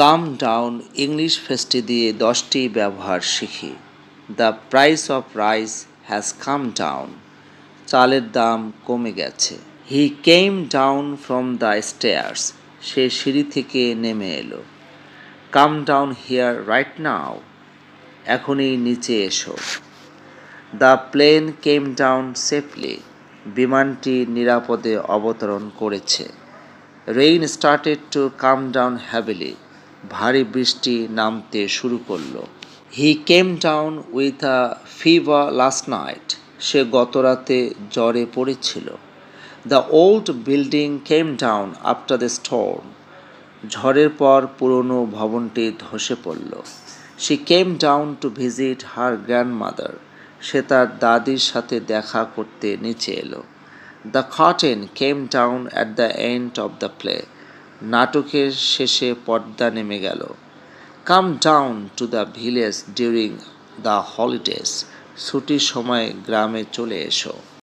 কাম down English ফ্রেজটি দিয়ে 10টি ব্যবহার শিখি। The price of rice has come down. চালের দাম কমে গেছে। He came down from the stairs. সে সিঁড়ি থেকে নেমে এলো। Come down here right now. এখনই নিচে এসো। The plane came down safely. বিমানটি নিরাপদে অবতরণ করেছে। Rain started to come down heavily. ভারী বৃষ্টি নামতে শুরু করলো। He came down with a fever last night. সে গতরাতে জ্বরে পড়েছিল। The old building came down after the storm. ঝড়ের পর পুরনো ভবনটি ধসে পড়ল। She came down to visit her grandmother. সে তার দাদির সাথে দেখা করতে নিচে এলো। The curtain came down at the end of the play. নাটকের শেষে পর্দা নেমে গেল। Come down to the village during the holidays. ছুটির সময় গ্রামে চলে এসো।